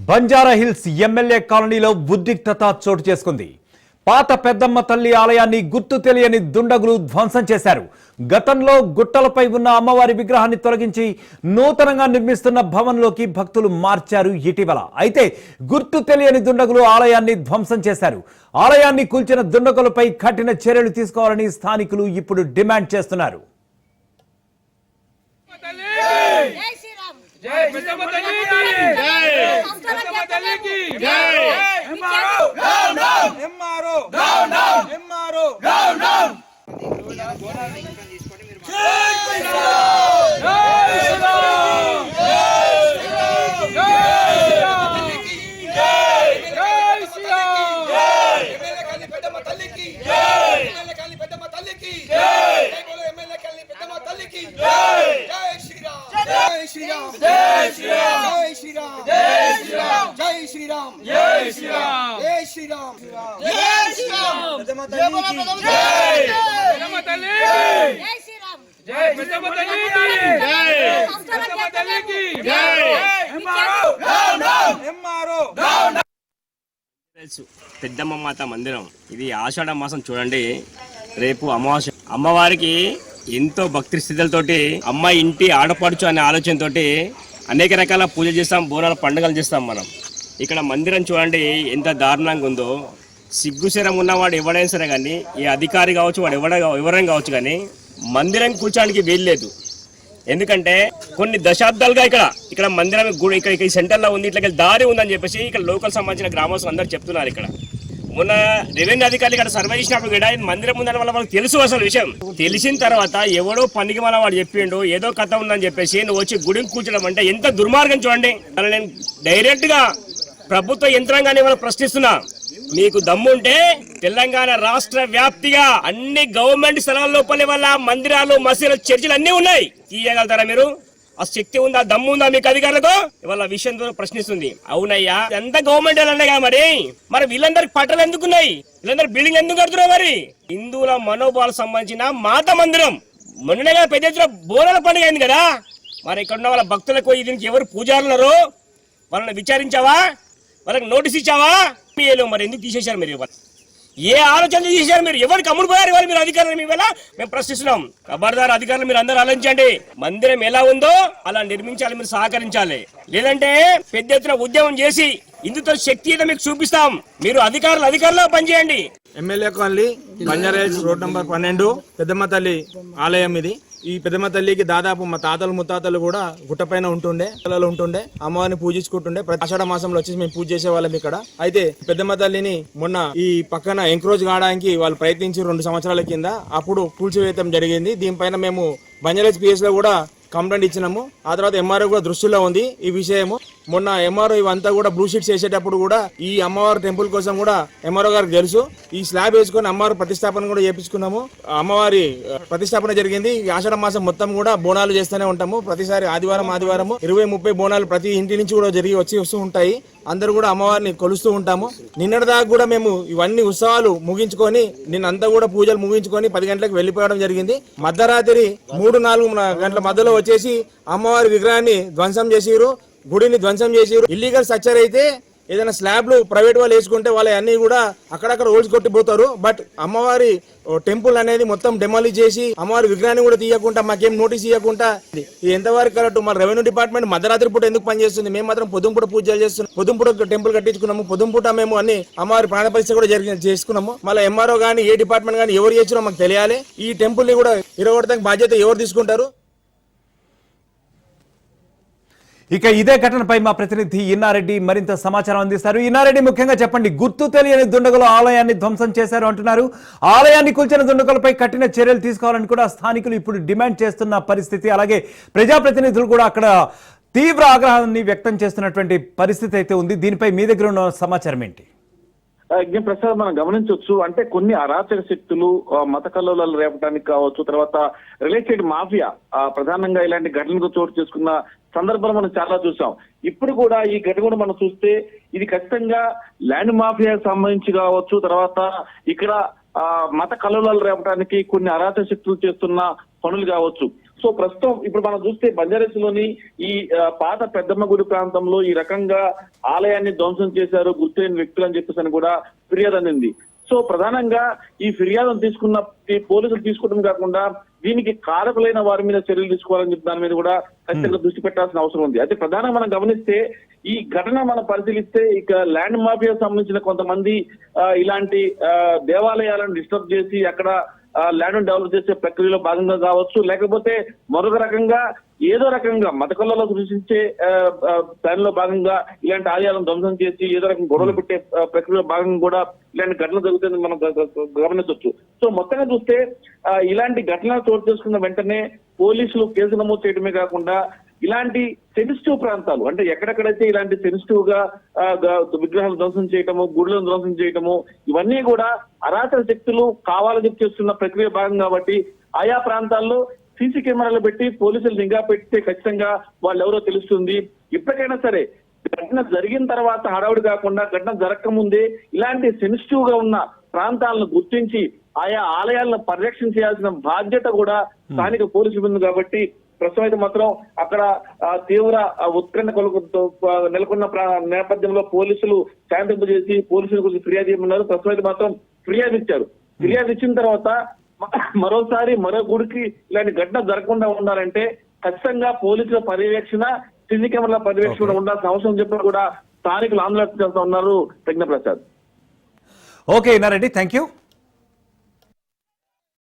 Banjara hills MLA కాలనీలో ఉద్రిక్తత చోటు చేసుకుంది. పాత పెద్దమ్మ తల్లి ఆలయాన్ని గుర్తు తెలియని దుండగులు ధ్వంసం చేశారు. గతంలో గుట్టలపై ఉన్న అమ్మవారి విగ్రహాన్ని తొలగించి నూతనంగా నిర్మిస్తున్న భవన్లోకి భక్తులు మార్చారు ఇటీవల. అయితే గుర్తు తెలియని దుండగులు ఆలయాన్ని ధ్వంసం చేశారు. ఆలయాన్ని కూల్చిన దుండగులపై కఠిన చర్యలు తీసుకోవాలని స్థానికులు ఇప్పుడు డిమాండ్ చేస్తున్నారు. పెద్దమ్మ మాత మందిరం ఇది ఆషాఢ మాసం చూడండి. రేపు అమావాస్య. అమ్మవారికి ఎంతో భక్తి స్థితులతోటి అమ్మ ఇంటి ఆడపడుచు అనే ఆలోచనతోటి అనేక రకాల పూజలు చేస్తాం, బోనాల పండుగలు చేస్తాం. మనం ఇక్కడ మందిరం చూడండి ఎంత దారుణంగా ఉందో. సిగ్గుశరం ఉన్నవాడు ఎవడైనా సరే కానీ, ఈ అధికారి కావచ్చు, వాడు ఎవరైనా కావచ్చు, కానీ మందిరం కూర్చోడానికి వీల్లేదు. ఎందుకంటే కొన్ని దశాబ్దాలుగా ఇక్కడ మందిరం ఇక్కడ ఈ సెంటర్లో ఉంది, ఇట్లా దారి ఉందని చెప్పేసి ఇక్కడ లోకల్ సంబంధించిన గ్రామస్తులు అందరూ చెప్తున్నారు. ఇక్కడ మొన్న రెవెన్యూ అధికారులు ఇక్కడ సర్వే చేసినప్పుడు కూడా మందిరం ఉందని వాళ్ళకి తెలుసు. అసలు విషయం తెలిసిన తర్వాత ఎవడో పనికి మన వాడు చెప్పిండు ఏదో కథ ఉందని చెప్పేసి నువ్వు వచ్చి గుడికి కూర్చోడం అంటే ఎంత దుర్మార్గం చూడండి. అలా నేను డైరెక్ట్ గా ప్రభుత్వ యంత్రాంగాన్ని వాళ్ళు ప్రశ్నిస్తున్నా. మీకు దమ్ముంటే తెలంగాణ రాష్ట్ర వ్యాప్తిగా అన్ని గవర్నమెంట్ స్థలాల లోపల వల్ల మందిరాలు, మసీదులు, చర్చిలు అన్ని ఉన్నాయి. తీయగలుగుతారా మీరు? ఆ శక్తి ఉందా, దమ్ము ఉందా మీకు అధికారులకు? ఇవాళ విషయంతో ప్రశ్నిస్తుంది. అవునయ్యా, ఎంత గవర్నమెంట్ అన్నాయి కదా, మరి వీళ్ళందరికి పట్టలు ఎందుకున్నాయి? వీళ్ళందరూ బిల్డింగ్ ఎందుకు కడుతున్నారు? మరి హిందువుల మనోభావాలకు సంబంధించిన మాత మందిరం మొన్ననే కదా పెద్ద ఎత్తున బోనాల పండుగ అయింది కదా. మరి ఇక్కడ ఉన్న వాళ్ళ భక్తులకు దీనికి ఎవరు పూజారులరు? వాళ్ళని విచారించావా? వాళ్ళకి నోటీస్ ఇచ్చావా? మరి ఎందుకు తీసేశారు మీరు? ఏ ఆలోచన తీసేశారు మీరు? ఎవరికి అమ్ముడు పోయారు ఇవాళ మీరు అధికారులు? మీ వల్ల మేము ప్రశ్నిస్తున్నాం. ఖబర్దార్ అధికారులు, మీరు అందరూ ఆలోచించండి. మందిరం ఎలా ఉందో అలా నిర్మించాలి, మీరు సహకరించాలి. లేదంటే పెద్ద ఎత్తున ఉద్యమం చేసి హిందుత్వ శక్తి ఏదో మీకు చూపిస్తాం. మీరు అధికారులు పనిచేయండి. MLA colony Banjara hills road number 12 పెద్దమ్మ తల్లి ఆలయం ఇది. ఈ పెద్దమ్మ తల్లికి దాదాపు మా తాతలు ముత్తాతలు కూడా గుట్టపైన ఉంటుండే, అమ్మవారిని పూజించుకుంటుండే. ప్రతి ఆషాఢ మాసంలో వచ్చేసి మేము పూజ చేసే వాళ్ళం ఇక్కడ. అయితే పెద్దమ్మ తల్లిని మొన్న ఈ పక్కన ఎంక్రోజ్ కావడానికి వాళ్ళు ప్రయత్నించి 2 సంవత్సరాల కింద అప్పుడు కూల్చివేయడం జరిగింది. దీనిపైన మేము బంజారా హిల్స్ పిఎస్ లో కూడా కంప్లైంట్ ఇచ్చినాము. ఆ తర్వాత ఎంఆర్ఓ కూడా దృష్టిలో ఉంది ఈ విషయము. మొన్న ఎంఆర్ఓ ఇవంతా కూడా బ్లూ షీట్స్ వేసేటప్పుడు కూడా ఈ అమ్మవారి టెంపుల్ కోసం కూడా ఎంఆర్ఓ గారికి తెలుసు. ఈ స్లాబ్ వేసుకొని అమ్మవారి ప్రతిష్టాపన కూడా చేపించుకున్నాము. అమ్మవారి ప్రతిష్టాపన జరిగింది. ఈ ఆషాఢ మాసం మొత్తం కూడా బోనాలు చేస్తూనే ఉంటాము. ప్రతిసారి ఆదివారం 20-30 బోనాలు ప్రతి ఇంటి నుంచి కూడా వస్తూ ఉంటాయి. అందరూ కూడా అమ్మవారిని కొలుస్తూ ఉంటాము. నిన్నటి దాకా కూడా మేము ఇవన్నీ ఉత్సవాలు ముగించుకొని నిన్నంతా కూడా పూజలు ముగించుకొని 10 గంటలకు వెళ్లిపోవడం జరిగింది. మధ్యరాత్రి 3-4 గంటల మధ్యలో వచ్చేసి అమ్మవారి విగ్రహాన్ని ధ్వంసం చేసిరు, గుడిని ధ్వంసం చేసిరు. ఇల్లీగల్ స్ట్రక్చర్ అయితే ఏదైనా స్లాబ్లు ప్రైవేట్ వాళ్ళు వేసుకుంటే వాళ్ళ అన్ని కూడా అక్కడక్కడ రోల్స్ కొట్టిపోతారు. బట్ అమ్మవారి టెంపుల్ అనేది మొత్తం డెమాలిష్ చేసి అమ్మవారి విగ్రహాన్ని కూడా తీయకుండా, మాకేం నోటీస్ ఇవ్వకుండా, ఇది ఎంతవరకు కరెక్ట్? మన రెవెన్యూ డిపార్ట్మెంట్ మధ్యరాత్రి పూట ఎందుకు పనిచేస్తుంది? మేము మాత్రం పొద్దుంపూట పూజలు చేస్తున్నాం. పొద్దుంపూట టెంపుల్ కట్టించుకున్నాము. పొద్దుంపూట మేము అన్ని అమ్మవారి ప్రాణ పరీక్ష కూడా చేసుకున్నాము. మళ్ళీ ఎంఆర్ఓ గానీ ఏ డిపార్ట్మెంట్ గానీ ఎవరు చేసినా మాకు తెలియాలి. ఈ టెంపుల్ ని కూడా ఇరగొడతానికి బాధ్యత ఎవరు తీసుకుంటారు? ఇక ఇదే ఘటనపై మా ప్రతినిధి ఇన్నారెడ్డి మరింత సమాచారం అందిస్తారు. ఇన్నారెడ్డి, ముఖ్యంగా చెప్పండి, గుర్తు తెలియని దుండగులు ఆలయాన్ని ధ్వంసం చేశారు అంటున్నారు. ఆలయాన్ని కూల్చిన దుండగులపై కఠిన చర్యలు తీసుకోవాలని కూడా స్థానికులు ఇప్పుడు డిమాండ్ చేస్తున్న పరిస్థితి. అలాగే ప్రజాప్రతినిధులు కూడా అక్కడ తీవ్ర ఆగ్రహాన్ని వ్యక్తం చేస్తున్నటువంటి పరిస్థితి అయితే ఉంది. దీనిపై మీ దగ్గర ఉన్న సమాచారం ఏంటి? ప్రసాద్, మనం గమనించవచ్చు, అంటే కొన్ని అరాచక శక్తులు మత కల్లోలాలు రేపడానికి కావచ్చు, తర్వాత రిలేటెడ్ మాఫియా ప్రధానంగా ఇలాంటి ఘటనలు చోటు చేసుకున్న సందర్భాలు మనం చాలా చూసాం. ఇప్పుడు కూడా ఈ ఘటన కూడా మనం చూస్తే ఇది ఖచ్చితంగా ల్యాండ్ మాఫియాకి సంబంధించి కావచ్చు, తర్వాత ఇక్కడ మత కల్లోలాలు రేపడానికి కొన్ని అరాచక శక్తులు చేస్తున్న పనులు కావచ్చు. సో ప్రస్తుతం ఇప్పుడు మనం చూస్తే బంజారాహిల్స్లోని ఈ పాత పెద్దమ్మ గుడి ప్రాంతంలో ఈ రకంగా ఆలయాన్ని ధ్వంసం చేశారు గుర్తులేని వ్యక్తులు అని చెప్పేసి కూడా ఫిర్యాదు అందింది. సో ప్రధానంగా ఈ ఫిర్యాదును తీసుకున్న ఈ పోలీసులు తీసుకోవడం కాకుండా దీనికి కారకులైన వారి మీద చర్యలు తీసుకోవాలని చెప్పి దాని మీద కూడా ఖచ్చితంగా దృష్టి పెట్టాల్సిన అవసరం ఉంది. అయితే ప్రధానంగా మనం గమనిస్తే ఈ ఘటన మనం పరిశీలిస్తే ఇక ల్యాండ్ మాఫియా సంబంధించిన కొంతమంది ఇలాంటి దేవాలయాలను డిస్టర్బ్ చేసి అక్కడ ల్యాండ్ డెవలప్ చేసే ప్రక్రియలో భాగంగా కావచ్చు, లేకపోతే మరొక రకంగా ఏదో రకంగా మత కళలో సృష్టించే దానిలో భాగంగా ఇలాంటి ఆలయాలను ధ్వంసం చేసి ఏదో రకంగా గొడవలు పెట్టే ప్రక్రియలో భాగంగా కూడా ఇలాంటి ఘటనలు జరుగుతుందని మనం గమనించవచ్చు. సో మొత్తంగా చూస్తే ఇలాంటి ఘటనలు చోటు చేసుకున్న వెంటనే పోలీసులు కేసు నమోదు చేయడమే కాకుండా ఇలాంటి సెన్సిటివ్ ప్రాంతాలు అంటే ఎక్కడెక్కడైతే ఇలాంటి సెన్సిటివ్ గా విగ్రహాలు ధ్వంసం చేయటము, గుడులను ధ్వంసం చేయటము, ఇవన్నీ కూడా అరాచక శక్తులు కావాలని చేస్తున్న ప్రక్రియ భాగం కాబట్టి ఆయా ప్రాంతాల్లో సీసీ కెమెరాలు పెట్టి పోలీసులు నిఘా పెడితే ఖచ్చితంగా వాళ్ళు ఎవరో తెలుస్తుంది. ఇప్పటికైనా సరే ఘటన జరిగిన తర్వాత హడావుడి కాకుండా ఘటన జరగక ముందే ఇలాంటి సెన్సిటివ్ గా ఉన్న ప్రాంతాలను గుర్తించి ఆయా ఆలయాలను పరిరక్షణ చేయాల్సిన బాధ్యత కూడా స్థానిక పోలీసులు ఉంది. కాబట్టి ప్రస్తుతం అయితే మాత్రం అక్కడ తీవ్ర ఉత్కంఠ నెలకొన్న నేపథ్యంలో పోలీసులు శాంతింపు చేసి పోలీసుల గురించి ఫిర్యాదు చేయమన్నారు. ప్రస్తుతం అయితే మాత్రం ఫిర్యాదు ఇచ్చారు. ఫిర్యాదు ఇచ్చిన తర్వాత మరోసారి మరో గుడికి ఇలాంటి ఘటన జరగకుండా ఉండాలంటే ఖచ్చితంగా పోలీసుల పర్యవేక్షణ, సీసీ కెమెరాల పర్యవేక్షణ ఉండాల్సిన అవసరం చెప్పి కూడా స్థానికులు ఆందోళన చేస్తా ఉన్నారు. Pragna Prasad. Okay Nareddy, thank you.